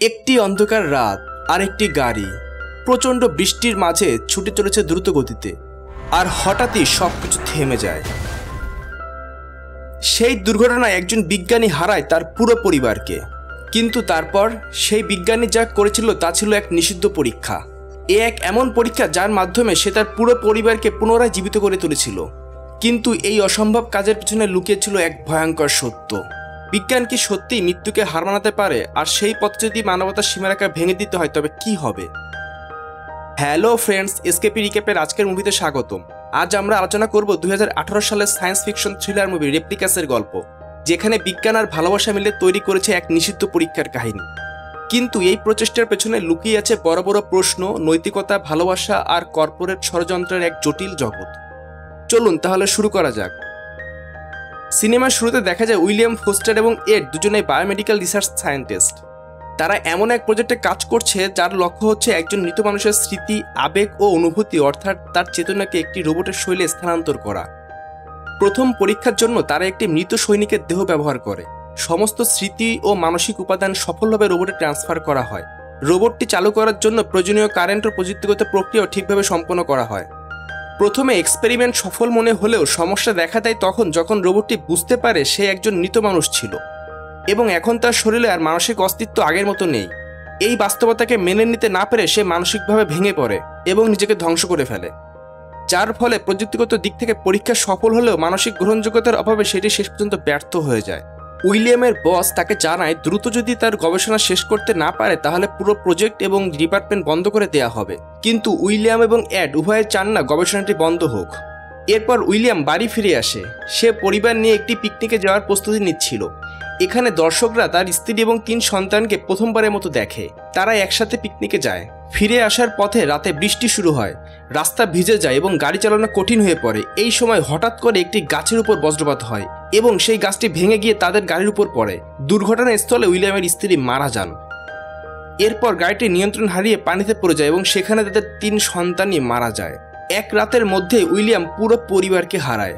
একটি অন্ধকার রাত আর একটি গাড়ি প্রচণ্ড বৃষ্টির মাঝে ছুটে চলেছে দ্রুত গতিতে, আর হঠাৎই সবকিছু থেমে যায়। সেই দুর্ঘটনায় একজন বিজ্ঞানী হারায় তার পুরো পরিবারকে, কিন্তু তারপর সেই বিজ্ঞানী যা করেছিল তা ছিল এক নিষিদ্ধ পরীক্ষা। এক এমন পরীক্ষা যার মাধ্যমে সে তার পুরো পরিবারকে পুনরায় জীবিত করে তুলেছিল। কিন্তু এই অসম্ভব কাজের পিছনে লুকিয়ে ছিল এক ভয়ঙ্কর সত্য। বিজ্ঞান কি সত্যিই মৃত্যুকে হার মানাতে পারে? আর সেই পথ যদি মানবতার সীমারেখা ভেঙে দিতে হয় তবে কি হবে? হ্যালো ফ্রেন্ডস, এসকেপি রিক্যাপের আজকের মুভিতে স্বাগতম। আজ আমরা আলোচনা করব 2018 সালের সায়েন্স ফিকশন থ্রিলার মুভি রেপ্লিকাসের গল্প, যেখানে বিজ্ঞান আর ভালোবাসা মিলে তৈরি করেছে এক নিষিদ্ধ পরীক্ষার কাহিনী। কিন্তু এই প্রচেষ্টার পেছনে লুকিয়ে আছে বড় বড় প্রশ্ন, নৈতিকতা, ভালোবাসা আর কর্পোরেট ষড়যন্ত্রের এক জটিল জগৎ। চলুন তাহলে শুরু করা যাক। সিনেমার শুরুতে দেখা যায় উইলিয়াম ফোস্টার এবং এড দুজনেই বায়োমেডিক্যাল রিসার্চ সায়েন্টিস্ট। তারা এমন এক প্রজেক্টে কাজ করছে যার লক্ষ্য হচ্ছে একজন মৃত মানুষের স্মৃতি, আবেগ ও অনুভূতি, অর্থাৎ তার চেতনাকে একটি রোবটের শৈলে স্থানান্তর করা। প্রথম পরীক্ষার জন্য তারা একটি মৃত সৈনিকের দেহ ব্যবহার করে। সমস্ত স্মৃতি ও মানসিক উপাদান সফলভাবে রোবটে ট্রান্সফার করা হয়। রোবটটি চালু করার জন্য প্রয়োজনীয় কারেন্ট ও প্রযুক্তিগত প্রক্রিয়াও ঠিকভাবে সম্পন্ন করা হয়। প্রথমে এক্সপেরিমেন্ট সফল মনে হলেও সমস্যা দেখা দেয় তখন যখন রোবটটি বুঝতে পারে সে একজন মৃত মানুষ ছিল এবং এখন তার শরীরে আর মানসিক অস্তিত্ব আগের মতো নেই। এই বাস্তবতাকে মেনে নিতে না পেরে সে মানসিকভাবে ভেঙে পড়ে এবং নিজেকে ধ্বংস করে ফেলে, যার ফলে প্রযুক্তিগত দিক থেকে পরীক্ষা সফল হলেও মানসিক গ্রহণযোগ্যতার অভাবে সেটি শেষ পর্যন্ত ব্যর্থ হয়ে যায়। উইলিয়ামের বস তাকে জানায় দ্রুত যদি তার গবেষণা শেষ করতে না পারে তাহলে পুরো প্রজেক্ট এবং ডিপার্টমেন্ট বন্ধ করে দেওয়া হবে। কিন্তু উইলিয়াম এবং এড উভয়ে চান না গবেষণাটি বন্ধ হোক। এরপর উইলিয়াম বাড়ি ফিরে আসে। সে পরিবার নিয়ে একটি পিকনিকে যাওয়ার প্রস্তুতি নিচ্ছিল। এখানে দর্শকরা তার স্ত্রী এবং 3 সন্তানকে প্রথমবারের মতো দেখে। তারা একসাথে পিকনিকে যায়। ফিরে আসার পথে রাতে বৃষ্টি শুরু হয়, রাস্তা ভিজে যায় এবং গাড়ি চালানো কঠিন হয়ে পড়ে। এই সময় হঠাৎ করে একটি গাছের উপর বজ্রপাত হয় এবং সেই গাছটি ভেঙে গিয়ে তাদের গাড়ির উপর পড়ে। দুর্ঘটনাস্থলে উইলিয়ামের স্ত্রী মারা যান। এরপর গাড়িটি নিয়ন্ত্রণ হারিয়ে পানিতে পড়ে যায় এবং সেখানে তাদের 3 সন্তানই মারা যায়। এক রাতের মধ্যে উইলিয়াম পুরো পরিবারকে হারায়।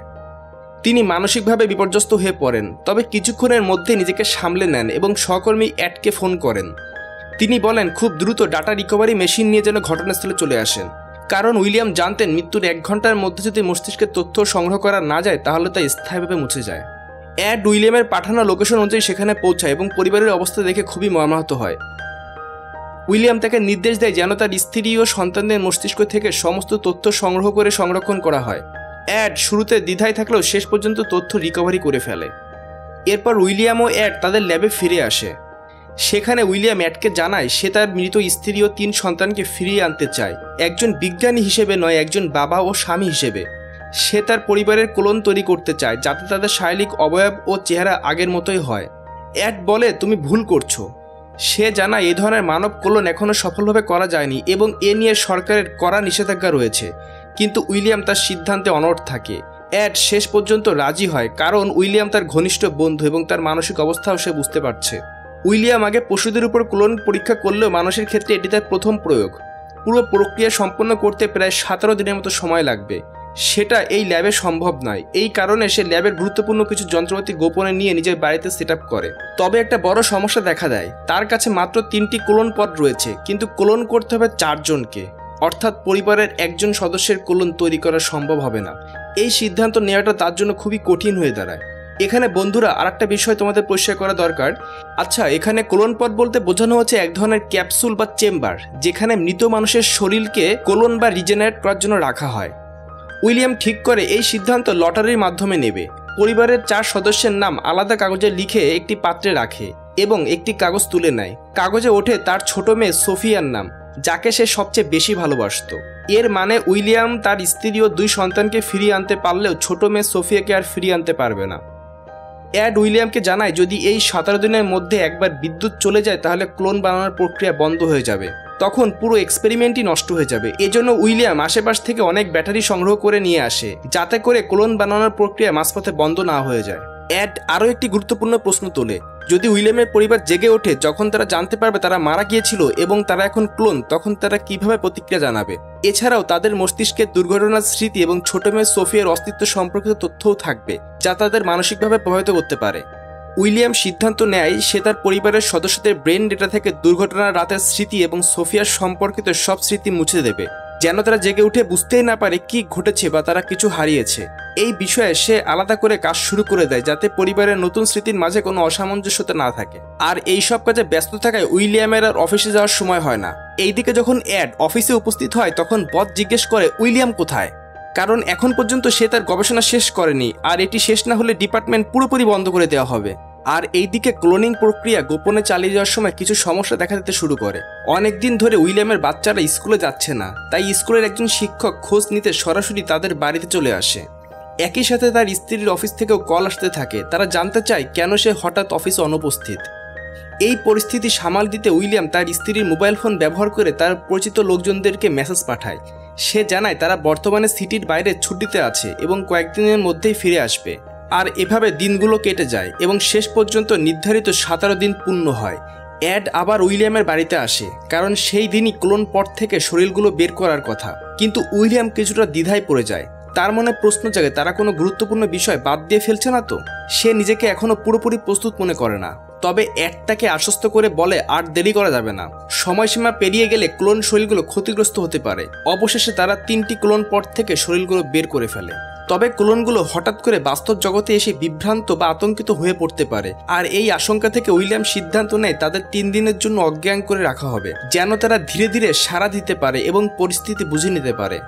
তিনি মানসিকভাবে বিপর্যস্ত হয়ে পড়েন, তবে কিছুক্ষণের মধ্যে নিজেকে সামলে নেন এবং সহকর্মী এডকে ফোন করেন। তিনি বলেন খুব দ্রুত ডাটা রিকভারি মেশিন নিয়ে যেন ঘটনাস্থলে চলে আসেন, কারণ উইলিয়াম জানতেন মৃত্যুর 1 ঘন্টার মধ্যে যদি মস্তিষ্কের তথ্য সংগ্রহ করা না যায় তাহলে তা স্থায়ীভাবে মুছে যায়। এড উইলিয়ামের পাঠানো লোকেশন অনুযায়ী সেখানে পৌঁছায় এবং পরিবারের অবস্থা দেখে খুবই মর্মাহত হয়। উইলিয়াম তাকে নির্দেশ দেয় যেন তার স্ত্রী ও সন্তানদের মস্তিষ্ক থেকে সমস্ত তথ্য সংগ্রহ করে সংরক্ষণ করা হয়। এড শুরুতে দ্বিধায় থাকলেও শেষ পর্যন্ত তথ্য রিকভারি করে ফেলে। এরপর উইলিয়াম ও এড তাদের ল্যাবে ফিরে আসে। সেখানে উইলিয়াম এডকে জানায় সে তার মৃত স্ত্রী ও 3 সন্তানকে ফিরিয়ে আনতে চায়, একজন বিজ্ঞানী হিসেবে নয়, একজন বাবা ও স্বামী হিসেবে। সে তার পরিবারের ক্লোন তৈরি করতে চায় যাতে তাদের শারীরিক অবয়ব ও চেহারা আগের মতোই হয়। এড বলে তুমি ভুল করছো। সে জানায় এই ধরনের মানব ক্লোন এখনও সফলভাবে করা যায়নি এবং এ নিয়ে সরকারের কড়া নিষেধাজ্ঞা রয়েছে। কিন্তু উইলিয়াম তার সিদ্ধান্তে অনড় থাকে। এড শেষ পর্যন্ত রাজি হয় কারণ উইলিয়াম তার ঘনিষ্ঠ বন্ধু এবং তার মানসিক অবস্থাও সে বুঝতে পারছে। উইলিয়াম আগে পশুদের উপর ক্লোন পরীক্ষা করলেও মানুষের ক্ষেত্রে এটি তার প্রথম প্রয়োগ। পুরো প্রক্রিয়া সম্পন্ন করতে প্রায় 17 দিনের মতো সময় লাগবে। সেটা এই ল্যাবে সম্ভব নয়। এই কারণে সে ল্যাবের গুরুত্বপূর্ণ কিছু যন্ত্রপাতি গোপনে নিয়ে নিজের বাড়িতে সেট আপ করে। তবে একটা বড় সমস্যা দেখা দেয়, তার কাছে মাত্র 3টি ক্লোন পড রয়েছে, কিন্তু ক্লোন করতে হবে 4 জনকে, অর্থাৎ পরিবারের একজন সদস্যের ক্লোন তৈরি করা সম্ভব হবে না। এই সিদ্ধান্ত নেওয়াটা তার জন্য খুবই কঠিন হয়ে দাঁড়ায়। এখানে বন্ধুরা আরেকটা বিষয় তোমাদের পরিষ্কার করা দরকার। আচ্ছা, এখানে ক্লোন পড বলতে বোঝানো হচ্ছে এক ধরনের ক্যাপসুল বা চেম্বার, যেখানে মৃত মানুষের শরীরকে ক্লোন বা রিজেনারেট করার জন্য রাখা হয়। উইলিয়াম ঠিক করে এই সিদ্ধান্ত লটারির মাধ্যমে নেবে। পরিবারের 4 সদস্যের নাম আলাদা কাগজে লিখে একটি পাত্রে রাখে এবং একটি কাগজ তুলে নেয়। কাগজে ওঠে তার ছোট মেয়ে সোফিয়ার নাম, যাকে সে সবচেয়ে বেশি ভালোবাসত। এর মানে উইলিয়াম তার স্ত্রী ও 2 সন্তানকে ফিরিয়ে আনতে পারলেও ছোট মেয়ে সোফিয়াকে আর ফিরিয়ে আনতে পারবে না। এড উইলিয়ামকে জানায় যদি এই 17 দিনের মধ্যে একবার বিদ্যুৎ চলে যায় তাহলে ক্লোন বানানোর প্রক্রিয়া বন্ধ হয়ে যাবে, তখন পুরো এক্সপেরিমেন্টই নষ্ট হয়ে যাবে। এজন্য উইলিয়াম আশেপাশ থেকে অনেক ব্যাটারি সংগ্রহ করে নিয়ে আসে যাতে করে ক্লোন বানানোর প্রক্রিয়া মাঝপথে বন্ধ না হয়ে যায়। এড আরও একটি গুরুত্বপূর্ণ প্রশ্ন তোলে, যদি উইলিয়ামের পরিবার জেগে ওঠে যখন তারা জানতে পারবে তারা মারা গিয়েছিল এবং তারা এখন ক্লোন, তখন তারা কিভাবে প্রতিক্রিয়া জানাবে? এছাড়াও তাদের মস্তিষ্কের দুর্ঘটনার স্মৃতি এবং ছোট মেয়ে সোফিয়ার অস্তিত্ব সম্পর্কিত তথ্যও থাকবে যা তাদের মানসিকভাবে প্রভাবিত করতে পারে। উইলিয়াম সিদ্ধান্ত নেয় সে তার পরিবারের সদস্যদের ব্রেন ডেটা থেকে দুর্ঘটনার রাতের স্মৃতি এবং সোফিয়ার সম্পর্কিত সব স্মৃতি মুছে দেবে, যেন তারা জেগে উঠে বুঝতেই না পারে কি ঘটেছে বা তারা কিছু হারিয়েছে। এই বিষয়ে সে আলাদা করে কাজ শুরু করে দেয় যাতে পরিবারের নতুন স্মৃতির মাঝে কোনো অসামঞ্জস্যতা না থাকে। আর এই সব কাজে ব্যস্ত থাকায় উইলিয়ামের আর অফিসে যাওয়ার সময় হয় না। এইদিকে যখন এড অফিসে উপস্থিত হয় তখন বস জিজ্ঞেস করে উইলিয়াম কোথায়, কারণ এখন পর্যন্ত সে তার গবেষণা শেষ করেনি, আর এটি শেষ না হলে ডিপার্টমেন্ট পুরোপুরি বন্ধ করে দেওয়া হবে। আর এইদিকে ক্লোনিং প্রক্রিয়া গোপনে চালিয়ে যাওয়ার সময় কিছু সমস্যা দেখা দিতে শুরু করে। অনেকদিন ধরে উইলিয়ামের বাচ্চারা স্কুলে যাচ্ছে না, তাই স্কুলের একজন শিক্ষক খোঁজ নিতে সরাসরি তাদের বাড়িতে চলে আসে। একই সাথে তার স্ত্রীর অফিস থেকেও কল আসতে থাকে, তারা জানতে চায় কেন সে হঠাৎ অফিসে অনুপস্থিত। এই পরিস্থিতি সামাল দিতে উইলিয়াম তার স্ত্রীর মোবাইল ফোন ব্যবহার করে তার পরিচিত লোকজনদেরকে মেসেজ পাঠায়। সে জানায় তারা বর্তমানে সিটির বাইরে ছুটিতে আছে এবং কয়েকদিনের মধ্যেই ফিরে আসবে। আর এভাবে দিনগুলো কেটে যায় এবং শেষ পর্যন্ত নির্ধারিত 17 দিন পূর্ণ হয়। এড আবার উইলিয়ামের বাড়িতে আসে, কারণ সেই দিনই ক্লোন পট থেকে শরীরগুলো বের করার কথা। কিন্তু উইলিয়াম কিছুটা দ্বিধায় পড়ে যায়। তার মনে প্রশ্ন জাগে তারা কোনো গুরুত্বপূর্ণ বিষয় বাদ দিয়ে ফেলছে না তো। সে নিজেকে এখনো পুরোপুরি প্রস্তুত মনে করে না। তবে এড তাকে আশ্বস্ত করে বলে আর দেরি করা যাবে না, সময়সীমা পেরিয়ে গেলে ক্লোন শরীরগুলো ক্ষতিগ্রস্ত হতে পারে। অবশেষে তারা 3টি ক্লোন পট থেকে শরীরগুলো বের করে ফেলে। তবে ক্লোনগুলো হঠাৎ করে বাস্তব জগতে এসে বিভ্রান্ত বা আতঙ্কিত হয়ে পড়তে পারে, আর এই আশঙ্কা থেকে উইলিয়াম সিদ্ধান্ত নেয় তাদের 3 দিনের জন্য অজ্ঞান করে রাখা হবে, যেন তারা ধীরে ধীরে সাড়া দিতে পারে এবং পরিস্থিতি বুঝে নিতে পারে।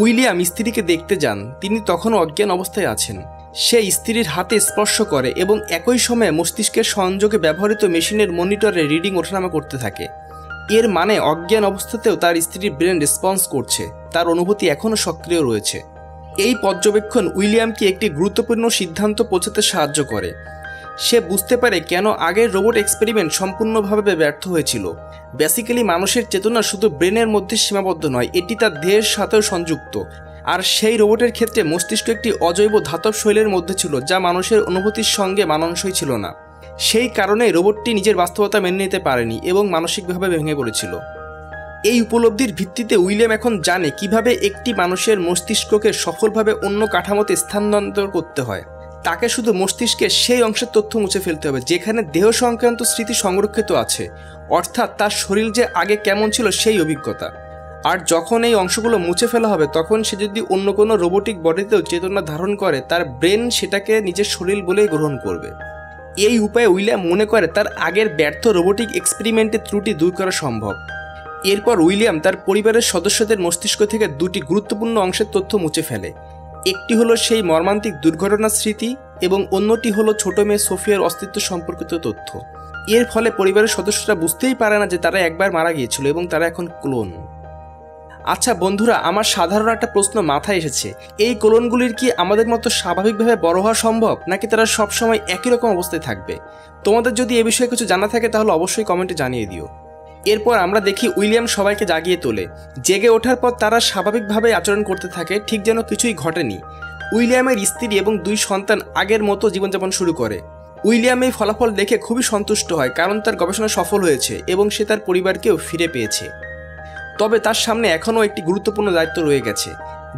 উইলিয়াম স্ত্রীকে দেখতে যান, তিনি তখনও অজ্ঞান অবস্থায় আছেন। সে স্ত্রীর হাতে স্পর্শ করে এবং একই সময়ে মস্তিষ্কের সংযোগে ব্যবহৃত মেশিনের মনিটরে রিডিং ওঠানামা করতে থাকে। এর মানে অজ্ঞান অবস্থাতেও তার স্ত্রীর ব্রেন রেসপন্স করছে, তার অনুভূতি এখনও সক্রিয় রয়েছে। এই পর্যবেক্ষণ উইলিয়ামকে একটি গুরুত্বপূর্ণ সিদ্ধান্ত পৌঁছাতে সাহায্য করে। সে বুঝতে পারে কেন আগের রোবট এক্সপেরিমেন্ট সম্পূর্ণভাবে ব্যর্থ হয়েছিল। বেসিক্যালি মানুষের চেতনা শুধু ব্রেনের মধ্যে সীমাবদ্ধ নয়, এটি তার দেহের সাথেও সংযুক্ত। আর সেই রোবটের ক্ষেত্রে মস্তিষ্ক একটি অজৈব ধাতব শৈলের মধ্যে ছিল, যা মানুষের অনুভূতির সঙ্গে মানানসই ছিল না। সেই কারণে রোবটটি নিজের বাস্তবতা মেনে নিতে পারেনি এবং মানসিকভাবে ভেঙে পড়েছিল। এই উপলব্ধির ভিত্তিতে উইলিয়াম এখন জানে কিভাবে একটি মানুষের মস্তিষ্ককে সফলভাবে অন্য কাঠামোতে স্থানান্তর করতে হয়। তাকে শুধু মস্তিষ্কের সেই অংশের তথ্য মুছে ফেলতে হবে যেখানে দেহ সংক্রান্ত স্মৃতি সংরক্ষিত আছে, অর্থাৎ তার শরীর যে আগে কেমন ছিল সেই অভিজ্ঞতা। আর যখন এই অংশগুলো মুছে ফেলা হবে তখন সে যদি অন্য কোনো রোবোটিক বডিতেও চেতনা ধারণ করে, তার ব্রেন সেটাকে নিজের শরীর বলেই গ্রহণ করবে। এই উপায়ে উইলিয়াম মনে করে তার আগের ব্যর্থ রোবোটিক এক্সপেরিমেন্টের ত্রুটি দূর করা সম্ভব। এরপর উইলিয়াম তার পরিবারের সদস্যদের মস্তিষ্ক থেকে 2টি গুরুত্বপূর্ণ অংশের তথ্য মুছে ফেলে। একটি হলো সেই মর্মান্তিক দুর্ঘটনার স্মৃতি এবং অন্যটি হলো ছোট মেয়ে সোফিয়ার অস্তিত্ব সম্পর্কিত তথ্য। এর ফলে পরিবারের সদস্যরা বুঝতেই পারে না যে তারা একবার মারা গিয়েছিল এবং তারা এখন ক্লোন। আচ্ছা বন্ধুরা, আমার সাধারণ একটা প্রশ্ন মাথায় এসেছে, এই ক্লোনগুলির কি আমাদের মতো স্বাভাবিকভাবে বড় হওয়া সম্ভব, নাকি তারা সবসময় একই রকম অবস্থায় থাকবে? তোমাদের যদি এ বিষয়ে কিছু জানা থাকে তাহলে অবশ্যই কমেন্টে জানিয়ে দিও। এরপর আমরা দেখি উইলিয়াম সবাইকে জাগিয়ে তোলে। জেগে ওঠার পর তারা স্বাভাবিকভাবে আচরণ করতে থাকে, ঠিক যেন কিছুই ঘটেনি। উইলিয়ামের স্ত্রী এবং 2 সন্তান আগের মতো জীবনযাপন শুরু করে। উইলিয়াম এই ফলাফল দেখে খুবই সন্তুষ্ট হয়, কারণ তার গবেষণা সফল হয়েছে এবং সে তার পরিবারকেও ফিরে পেয়েছে। তবে তার সামনে এখনও একটি গুরুত্বপূর্ণ দায়িত্ব রয়ে গেছে।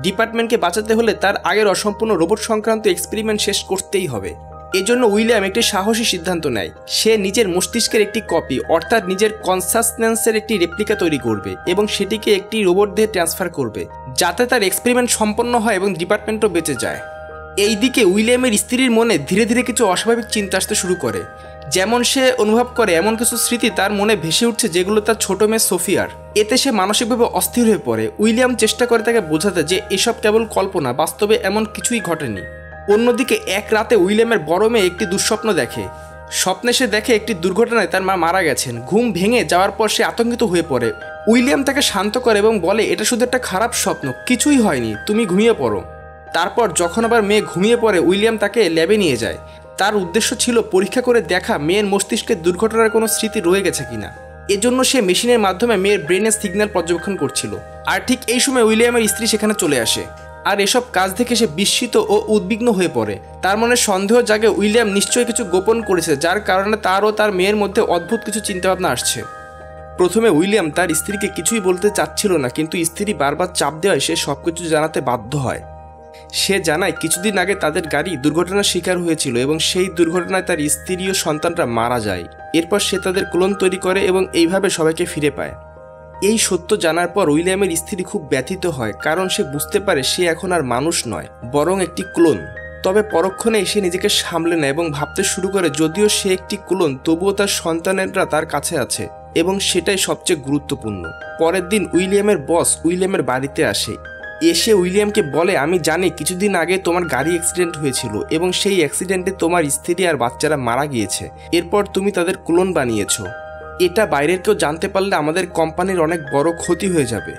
ডিপার্টমেন্টকে বাঁচাতে হলে তার আগের অসম্পূর্ণ রোবট সংক্রান্ত এক্সপেরিমেন্ট শেষ করতেই হবে। এজন্য উইলিয়াম একটি সাহসী সিদ্ধান্ত নেয়। সে নিজের মস্তিষ্কের একটি কপি, অর্থাৎ নিজের কনসাসনেন্সের একটি রেপ্লিকা তৈরি করবে এবং সেটিকে একটি রোবট দিয়ে ট্রান্সফার করবে, যাতে তার এক্সপেরিমেন্ট সম্পন্ন হয় এবং ডিপার্টমেন্টও বেঁচে যায়। এইদিকে উইলিয়ামের স্ত্রীর মনে ধীরে ধীরে কিছু অস্বাভাবিক চিন্তা আসতে শুরু করে। যেমন সে অনুভব করে এমন কিছু স্মৃতি তার মনে ভেসে উঠছে যেগুলো তার ছোট মেয়ে সোফিয়ার। এতে সে মানসিকভাবে অস্থির হয়ে পড়ে। উইলিয়াম চেষ্টা করে তাকে বোঝাতে যে এসব কেবল কল্পনা, বাস্তবে এমন কিছুই ঘটেনি। অন্যদিকে এক রাতে উইলিয়ামের বড় মেয়ে একটি দুঃস্বপ্ন দেখে। স্বপ্নে সে দেখে একটি দুর্ঘটনায় তার মা মারা গেছেন। ঘুম ভেঙে যাওয়ার পর সে আতঙ্কিত হয়ে পড়ে। উইলিয়াম তাকে শান্ত করে এবং বলে, এটা শুধু একটা খারাপ স্বপ্ন, কিছুই হয়নি, তুমি ঘুমিয়ে পড়ো। তারপর যখন আবার মেয়ে ঘুমিয়ে পড়ে উইলিয়াম তাকে ল্যাবে নিয়ে যায়। তার উদ্দেশ্য ছিল পরীক্ষা করে দেখা মেয়ের মস্তিষ্কে দুর্ঘটনার কোনো স্মৃতি রয়ে গেছে কিনা। এজন্য সে মেশিনের মাধ্যমে মেয়ের ব্রেনের সিগন্যাল পর্যবেক্ষণ করছিল। আর ঠিক এই সময় উইলিয়ামের স্ত্রী সেখানে চলে আসে। আর এসব কাজ দেখে সে বিস্মিত ও উদ্বিগ্ন হয়ে পড়ে। তার মনে সন্দেহ জাগে উইলিয়াম নিশ্চয়ই কিছু গোপন করেছে, যার কারণে তার ও তার মেয়ের মধ্যে অদ্ভুত কিছু চিন্তাভাবনা আসছে। প্রথমে উইলিয়াম তার স্ত্রীকে কিছুই বলতে চাচ্ছিল না, কিন্তু স্ত্রী বারবার চাপ দেওয়ায় সে সবকিছু জানাতে বাধ্য হয়। সে জানায় কিছুদিন আগে তাদের গাড়ি দুর্ঘটনার শিকার হয়েছিল এবং সেই দুর্ঘটনায় তার স্ত্রী ও সন্তানরা মারা যায়। এরপর সে তাদের ক্লোন তৈরি করে এবং এইভাবে সবাইকে ফিরে পায়। এই সত্য জানার পর উইলিয়ামের স্ত্রী খুব ব্যথিত হয়, কারণ সে বুঝতে পারে সে এখন আর মানুষ নয়, বরং একটি ক্লোন। তবে পরক্ষণেই সে নিজেকে সামলে নেয় এবং ভাবতে শুরু করে যদিও সে একটি ক্লোন, তবুও তার সন্তানেরা তার কাছে আছে এবং সেটাই সবচেয়ে গুরুত্বপূর্ণ। পরের দিন উইলিয়ামের বস উইলিয়ামের বাড়িতে আসে। এসে উইলিয়ামকে বলে, আমি জানি কিছুদিন আগে তোমার গাড়ি অ্যাক্সিডেন্ট হয়েছিল এবং সেই অ্যাক্সিডেন্টে তোমার স্ত্রী আর বাচ্চারা মারা গিয়েছে। এরপর তুমি তাদের ক্লোন বানিয়েছো। এটা বাইরের কেউ জানতে পারলে আমাদের কোম্পানির অনেক বড় ক্ষতি হয়ে যাবে।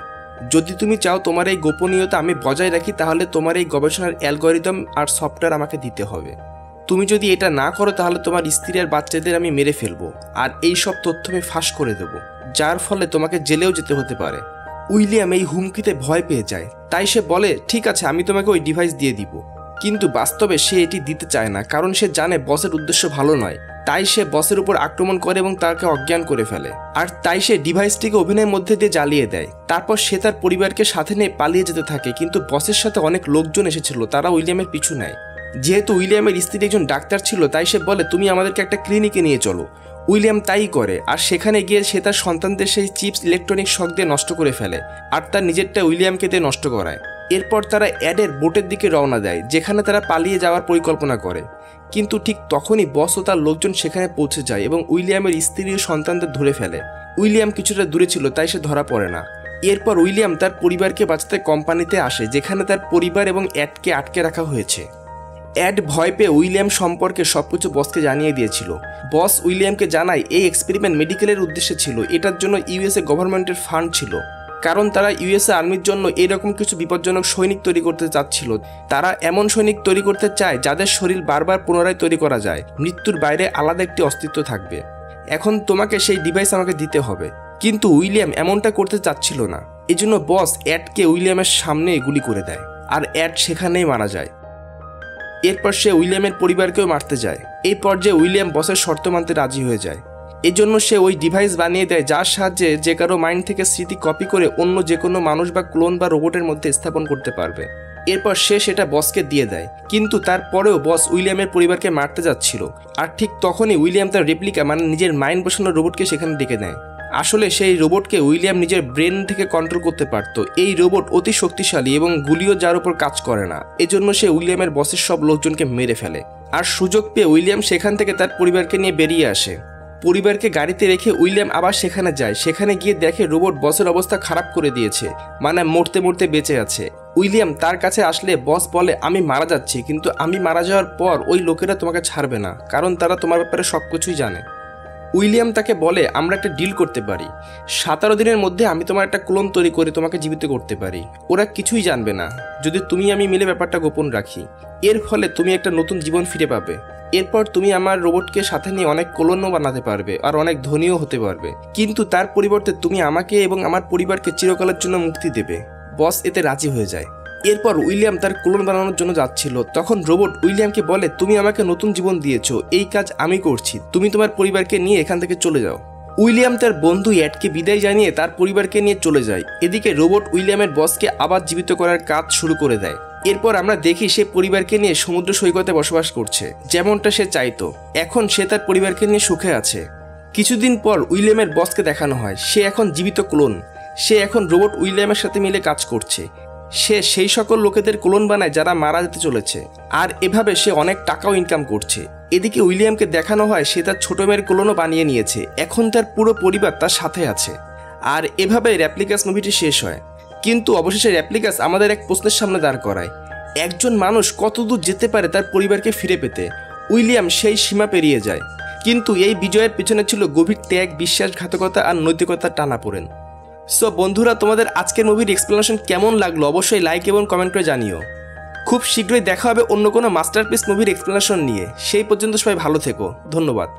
যদি তুমি চাও তোমার এই গোপনীয়তা আমি বজায় রাখি, তাহলে তোমার এই গবেষণার অ্যালগরিদম আর সফটওয়্যার আমাকে দিতে হবে। তুমি যদি এটা না করো তাহলে তোমার স্ত্রী আর বাচ্চাদের আমি মেরে ফেলবো আর এই সব তথ্য আমি ফাঁস করে দেবো, যার ফলে তোমাকে জেলেও যেতে হতে পারে। উইলিয়াম এই হুমকিতে ভয় পেয়ে যায়, তাই সে বলে, ঠিক আছে, আমি তোমাকে ওই ডিভাইস দিয়ে দিব। কিন্তু বাস্তবে সে এটি দিতে চায় না, কারণ সে জানে বসের উদ্দেশ্য ভালো নয়। তাই সে বসের উপর আক্রমণ করে এবং তাকে অজ্ঞান করে ফেলে। আর তাই সে ডিভাইসটিকে ওভেনের মধ্যে দিয়ে জ্বালিয়ে দেয়। তারপর সে তার পরিবারকে সাথে নিয়ে পালিয়ে যেতে থাকে, কিন্তু বসের সাথে অনেক লোকজন এসেছিল, তারা উইলিয়ামের পিছু নেয়। যেহেতু উইলিয়ামের স্ত্রী একজন ডাক্তার ছিল, তাই সে বলে, তুমি আমাদেরকে একটা ক্লিনিকে নিয়ে চলো। উইলিয়াম তাই করে, আর সেখানে গিয়ে সে তার সন্তানদের সেই চিপস ইলেকট্রনিক শক দিয়ে নষ্ট করে ফেলে আর তার নিজেরটা উইলিয়ামকে দিয়ে নষ্ট করায়। এরপর তারা অ্যাডের বোটের দিকে রওনা দেয়, যেখানে তারা পালিয়ে যাওয়ার পরিকল্পনা করে। কিন্তু ঠিক তখনই বস ও তার লোকজন সেখানে পৌঁছে যায় এবং উইলিয়ামের স্ত্রী ও সন্তানদের ধরে ফেলে। উইলিয়াম কিছুটা দূরে ছিল, তাই সে ধরা পড়ে না। এরপর উইলিয়াম তার পরিবারকে বাঁচাতে কোম্পানিতে আসে, যেখানে তার পরিবার এবং অ্যাডকে আটকে রাখা হয়েছে। অ্যাড ভয় পেয়ে উইলিয়াম সম্পর্কে সবকিছু বসকে জানিয়ে দিয়েছিল। বস উইলিয়ামকে জানায় এই এক্সপেরিমেন্ট মেডিকেলের উদ্দেশ্যে ছিল, এটার জন্য ইউএসএ গভর্নমেন্টের ফান্ড ছিল, কারণ তারা ইউএসএ আর্মির জন্য এরকম কিছু বিপজ্জনক সৈনিক তৈরি করতে চাচ্ছিল। তারা এমন সৈনিক তৈরি করতে চায় যাদের শরীর বারবার পুনরায় তৈরি করা যায়, মৃত্যুর বাইরে আলাদা একটি অস্তিত্ব থাকবে। এখন তোমাকে সেই ডিভাইস আমাকে দিতে হবে। কিন্তু উইলিয়াম এমনটা করতে চাচ্ছিল না, এজন্য বস অ্যাডকে উইলিয়ামের সামনে গুলি করে দেয় আর অ্যাড সেখানেই মারা যায়। এরপর সে উইলিয়ামের পরিবারকেও মারতে যায়। এই পর্যায়ে উইলিয়াম বসের শর্ত মানতে রাজি হয়ে যায়। এজন্য সে ওই ডিভাইস বানিয়ে দেয়, যার সাহায্যে যে কারো মাইন্ড থেকে স্মৃতি কপি করে অন্য যে কোনো মানুষ বা ক্লোন বা রোবটের মধ্যে স্থাপন করতে পারবে। এরপর সে সেটা বসকে দিয়ে দেয়, কিন্তু তারপরেও বস উইলিয়ামের পরিবারকে মারতে যাচ্ছিল। আর ঠিক তখনই উইলিয়াম তার রেপ্লিকা মানে নিজের মাইন্ড বসানো রোবটকে সেখানে ডেকে নেয়। আসলে সেই রোবটকে উইলিয়াম নিজের ব্রেন থেকে কন্ট্রোল করতে পারত। এই রোবট অতি শক্তিশালী এবং গুলিও যার উপর কাজ করে না, এজন্য সে উইলিয়ামের বসের সব লোকজনকে মেরে ফেলে। আর সুযোগ পেয়ে উইলিয়াম সেখান থেকে তার পরিবারকে নিয়ে বেরিয়ে আসে। পরিবারকে গাড়িতে রেখে উইলিয়াম আবার সেখানে যায়। সেখানে গিয়ে দেখে রোবট বসের অবস্থা খারাপ করে দিয়েছে, মানে মরতে মরতে বেঁচে আছে। উইলিয়াম তার কাছে আসলে বস বলে, আমি মারা যাচ্ছি, কিন্তু আমি মারা যাওয়ার পর ওই লোকেরা তোমাকে ছাড়বে না, কারণ তারা তোমার ব্যাপারে সব কিছুই জানে। উইলিয়াম তাকে বলে, আমরা একটা ডিল করতে পারি, 17 দিনের মধ্যে আমি তোমার একটা ক্লোন তৈরি করে তোমাকে জীবিত করতে পারি। ওরা কিছুই জানবে না যদি তুমি আমি মিলে ব্যাপারটা গোপন রাখি। এর ফলে তুমি একটা নতুন জীবন ফিরে পাবে। এরপর তুমি আমার রোবটকে সাথে নিয়ে অনেক ক্লোনও বানাতে পারবে আর অনেক ধনীও হতে পারবে, কিন্তু তার পরিবর্তে তুমি আমাকে এবং আমার পরিবারকে চিরকালের জন্য মুক্তি দেবে। বস এতে রাজি হয়ে যায়। এরপর উইলিয়াম তার ক্লোন বানানোর জন্য যাচ্ছিল, তখন রোবট উইলিয়ামকে বলে, তুমি আমাকে নতুন জীবন দিয়েছো, এই কাজ আমি করছি, তুমি তোমার পরিবারকে নিয়ে এখান থেকে চলে যাও। উইলিয়াম তার বন্ধু অ্যাডকে বিদায় জানিয়ে তার পরিবারকে নিয়ে চলে যায়। এদিকে রোবট উইলিয়ামের বসকে আবার জীবিত করার কাজ শুরু করে দেয়। এরপর আমরা দেখি সে পরিবারকে নিয়ে সমুদ্র সৈকতে বসবাস করছে, যেমনটা সে চাইতো। এখন সে তার পরিবারকে নিয়ে সুখে আছে। কিছুদিন পর উইলিয়ামের বসকে দেখানো হয় সে এখন জীবিত ক্লোন। সে এখন রোবট উইলিয়ামের সাথে মিলে কাজ করছে। সে সেই সকল লোকেদের ক্লোন বানায় যারা মারা যেতে চলেছে, আর এভাবে সে অনেক টাকাও ইনকাম করছে। এদিকে উইলিয়ামকে দেখানো হয় সে তার ছোট মেয়ের ক্লোনও বানিয়ে নিয়েছে, এখন তার পুরো পরিবার তার সাথে আছে। আর এভাবে র্যাপ্লিকাস মুভিটি শেষ হয়। কিন্তু অবশেষে র্যাপ্লিকাস আমাদের এক প্রশ্নের সামনে দাঁড় করায়, একজন মানুষ কতদূর যেতে পারে তার পরিবারকে ফিরে পেতে? উইলিয়াম সেই সীমা পেরিয়ে যায়, কিন্তু এই বিজয়ের পিছনে ছিল গভীর ত্যাগ, বিশ্বাসঘাতকতা আর নৈতিকতার টানাপোড়েন। সো বন্ধুরা, তোমাদের আজকের মুভির এক্সপ্লেনেশন কেমন লাগলো অবশ্যই লাইক এবং কমেন্ট করে জানিও। খুব শীঘ্রই দেখা হবে অন্য কোনো মাস্টারপিস মুভির এক্সপ্লেনেশন নিয়ে। সেই পর্যন্ত সবাই ভালো থেকো, ধন্যবাদ।